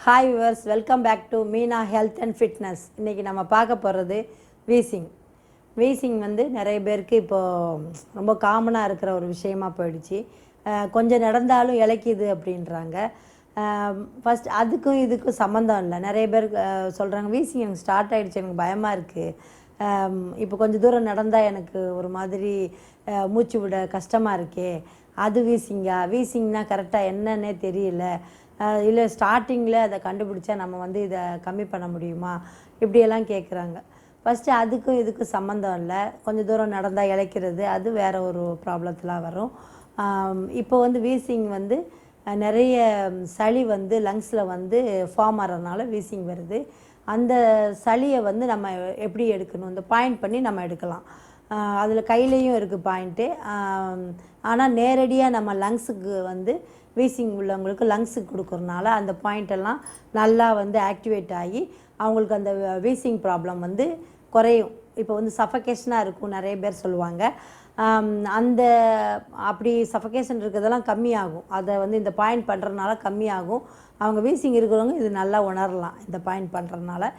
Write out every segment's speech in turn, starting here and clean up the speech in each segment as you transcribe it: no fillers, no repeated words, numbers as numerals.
Hi viewers, welcome back to Meena health and fitness. இன்றைக்கி நம்ம பார்க்க போகிறது வீசிங். வீசிங் வந்து நிறைய பேருக்கு இப்போது ரொம்ப காமனாக இருக்கிற ஒரு விஷயமா போயிடுச்சு. கொஞ்சம் நடந்தாலும் இளைக்குது அப்படின்றாங்க. ஃபஸ்ட் அதுக்கும் இதுக்கும் சம்மந்தம் இல்லை. நிறைய பேர் சொல்கிறாங்க வீசிங் எனக்கு ஸ்டார்ட் ஆகிடுச்சு, எனக்கு பயமாக இருக்குது, இப்போ கொஞ்சம் தூரம் நடந்தால் எனக்கு ஒரு மாதிரி மூச்சு விட கஷ்டமாக இருக்கே, அது வீசிங்கா? வீசிங்னா கரெக்டாக என்னன்னே தெரியல, இல்லை ஸ்டார்டிங்கில் அதை கண்டுபிடிச்சா நம்ம வந்து இதை கம்மி பண்ண முடியுமா, இப்படியெல்லாம் கேட்குறாங்க. ஃபஸ்ட்டு அதுக்கும் இதுக்கும் சம்மந்தம் இல்லை. கொஞ்சம் தூரம் நடந்தால் இளைக்கிறது அது வேறு ஒரு ப்ராப்ளத்தில் வரும். இப்போ வந்து வீசிங் வந்து நிறைய சளி வந்து லங்ஸில் வந்து ஃபார்ம் ஆகிறதுனால வீசிங் வருது. அந்த சளியை வந்து நம்ம எப்படி எடுக்கணும், இந்த பாயிண்ட் பண்ணி நம்ம எடுக்கலாம். அதில் கையிலையும் இருக்குது பாயிண்ட்டு. ஆனால் நேரடியாக நம்ம லங்ஸுக்கு வந்து வீசிங் உள்ளவங்களுக்கு லங்ஸுக்கு கொடுக்குறனால அந்த பாயிண்டெல்லாம் நல்லா வந்து ஆக்டிவேட் ஆகி அவங்களுக்கு அந்த வீசிங் ப்ராப்ளம் வந்து குறையும். இப்போ வந்து சஃபகேஷனாக இருக்கும் நிறைய பேர் சொல்லுவாங்க. அந்த அப்படி சஃபகேஷன் இருக்கிறதெல்லாம் கம்மியாகும். அதை வந்து இந்த பாயிண்ட் பண்ணுறதுனால கம்மியாகும். அவங்க வீசிங் இருக்கிறவங்க இது நல்லா உணரலாம் இந்த பாயிண்ட் பண்ணுறதுனால.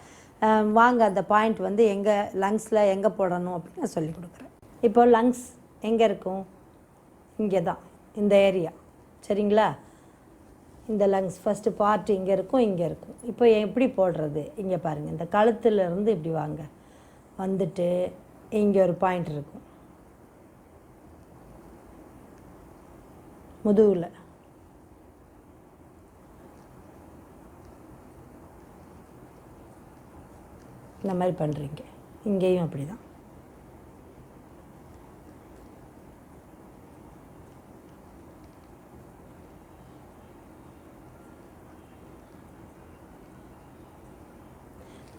வாங்க அந்த பாயிண்ட் வந்து எங்கே லங்ஸில் எங்கே போடணும் அப்படின்னு நான் சொல்லி கொடுக்குறேன். இப்போ லங்ஸ் எங்கே இருக்கும்? இங்கே தான், இந்த ஏரியா. சரிங்களா? இந்த லங்ஸ் ஃபஸ்ட்டு பார்ட் இங்கே இருக்கும், இங்கே இருக்கும். இப்போ எப்படி போடுறது? இங்கே பாருங்கள், இந்த கழுத்துலேருந்து இப்படி வாங்க, வந்துட்டு இங்கே ஒரு பாயிண்ட் இருக்கும் முதுகில். இந்த மாதிரி பண்ணுறீங்க. இங்கேயும் அப்படி தான்.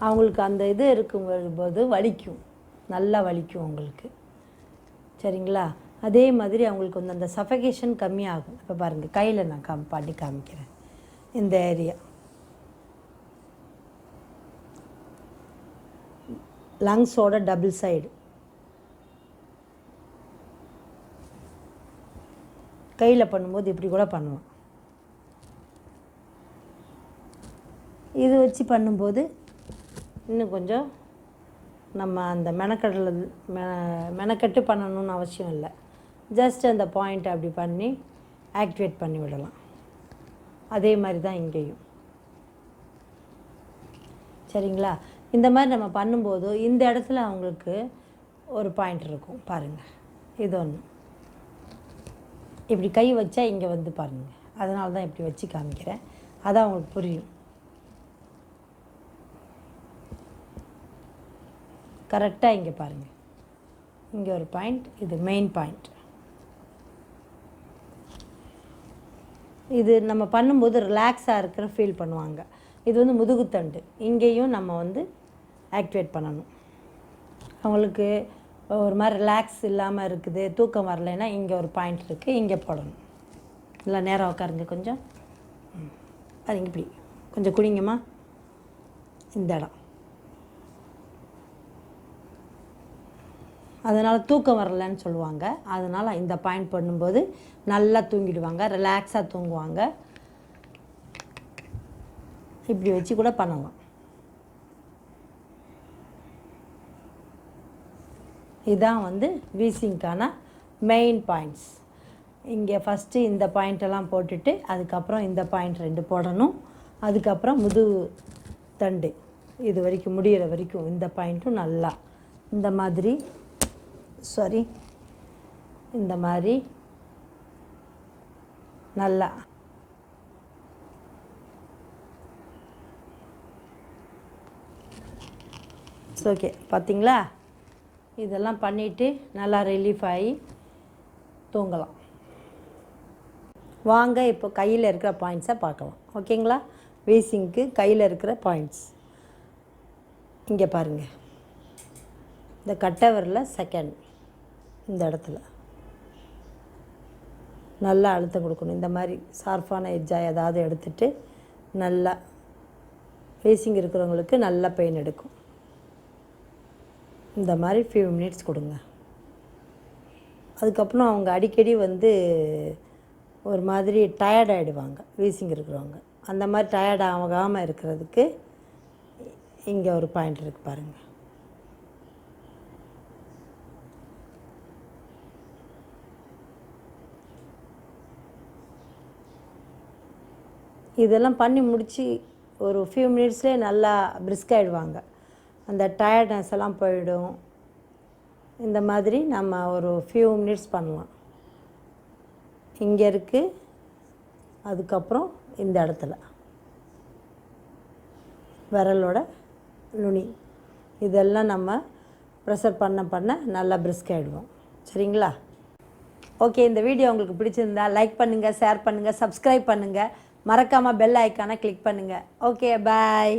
அவங்களுக்கு அந்த இது இருக்கும்போது வலிக்கும், நல்லா வலிக்கும் அவங்களுக்கு. சரிங்களா? அதே மாதிரி அவங்களுக்கு வந்து அந்த சஃபகேஷன் கம்மியாகும். இப்போ பாருங்கள், கையில் நான் பண்ணி காமிக்கிறேன். இந்த ஏரியா லங்ஸோட டபுள் சைடு. கையில் பண்ணும்போது இப்படி கூட பண்ணுவோம். இது வச்சு பண்ணும்போது இன்னும் கொஞ்சம் நம்ம அந்த மெனக்கட்டு பண்ணணும்னு அவசியம் இல்லை. ஜஸ்ட் அந்த பாயிண்ட் அப்படி பண்ணி ஆக்டிவேட் பண்ணி விடலாம். அதே மாதிரி தான் இங்கேயும். சரிங்களா? இந்த மாதிரி நம்ம பண்ணும்போது இந்த இடத்துல அவங்களுக்கு ஒரு பாயிண்ட் இருக்கும் பாருங்கள். இது ஒன்று இப்படி கை வச்சா இங்கே வந்து பாருங்கள். அதனால தான் இப்படி வச்சு காமிக்கிறேன், அதான் அவங்களுக்கு புரியும். கரெக்டாக இங்கே பாருங்கள், இங்கே ஒரு பாயிண்ட், இது மெயின் பாயிண்ட். இது நம்ம பண்ணும்போது ரிலாக்ஸாக இருக்கிற ஃபீல் பண்ணுவாங்க. இது வந்து முதுகுத்தண்டு, இங்கேயும் நம்ம வந்து ஆக்டிவேட் பண்ணணும். அவங்களுக்கு ஒரு மாதிரி ரிலாக்ஸ் இல்லாமல் இருக்குது, தூக்கம் வரலைன்னா இங்கே ஒரு பாயிண்ட் இருக்குது, இங்கே போடணும். இல்லை நேரம் உட்காருங்க, கொஞ்சம் அது இப்படி கொஞ்சம் குனிங்கம்மா. இந்த இடம் அதனால் தூக்கம் வரலன்னு சொல்லுவாங்க. அதனால் இந்த பாயிண்ட் பண்ணும்போது நல்லா தூங்கிடுவாங்க, ரிலாக்ஸாக தூங்குவாங்க. இப்படி வச்சு கூட பண்ணலாம். இதுதான் வந்து வீசிங்க்கான மெயின் பாயிண்ட்ஸ். இங்கே ஃபஸ்ட்டு இந்த பாயிண்டெல்லாம் போட்டுட்டு அதுக்கப்புறம் இந்த பாயிண்ட் 2 போடணும். அதுக்கப்புறம் முதுகு தண்டு இது வரைக்கும் முடிகிற வரைக்கும் இந்த பாயிண்ட்டும் நல்லா இந்த மாதிரி இந்த மாதிரி நல்லா ஓகே. பார்த்தீங்களா? இதெல்லாம் பண்ணிவிட்டு நல்லா ரிலீஃப் ஆகி தூங்கலாம். வாங்க இப்போ கையில் இருக்கிற பாயிண்ட்ஸை பார்க்கலாம். ஓகேங்களா? வீசிங்க்கு கையில் இருக்கிற பாயிண்ட்ஸ் இங்கே பாருங்கள். இந்த கட்டவரில் செகண்ட் இந்த இடத்துல நல்லா அழுத்தம் கொடுக்கணும். இந்த மாதிரி ஷார்ப்பான எட்ஜாக ஏதாவது எடுத்துகிட்டு நல்லா ஃபேஸிங் இருக்கிறவங்களுக்கு நல்லா பெயின் எடுக்கும். இந்த மாதிரி ஃபியூ மினிட்ஸ் கொடுங்க. அதுக்கப்புறம் அவங்க அடிக்கடி வந்து ஒரு மாதிரி டயர்ட் ஆகிடுவாங்க வீசிங் இருக்கிறவங்க. அந்த மாதிரி டயர்ட் ஆகாமல் இருக்கிறதுக்கு இங்கே ஒரு பாயிண்ட் இருக்குது பாருங்கள். இதெல்லாம் பண்ணி முடித்து ஒரு ஃபியூ மினிட்ஸ்லேயே நல்லா பிரிஸ்க் ஆகிடுவாங்க. அந்த டயர்ட்னஸ் எல்லாம் போயிடும். இந்த மாதிரி நம்ம ஒரு ஃபியூ மினிட்ஸ் பண்ணலாம். இங்கே இருக்குது, அதுக்கப்புறம் இந்த இடத்துல விரலோட நுனி இதெல்லாம் நம்ம ப்ரெஷர் பண்ண நல்லா பிரிஸ்க் ஆகிடுவோம். சரிங்களா? ஓகே, இந்த வீடியோ உங்களுக்கு பிடிச்சிருந்தா லைக் பண்ணுங்கள், ஷேர் பண்ணுங்கள், சப்ஸ்கிரைப் பண்ணுங்கள், மறக்காமல் பெல் ஐக்கானை கிளிக் பண்ணுங்கள். ஓகே, பாய்.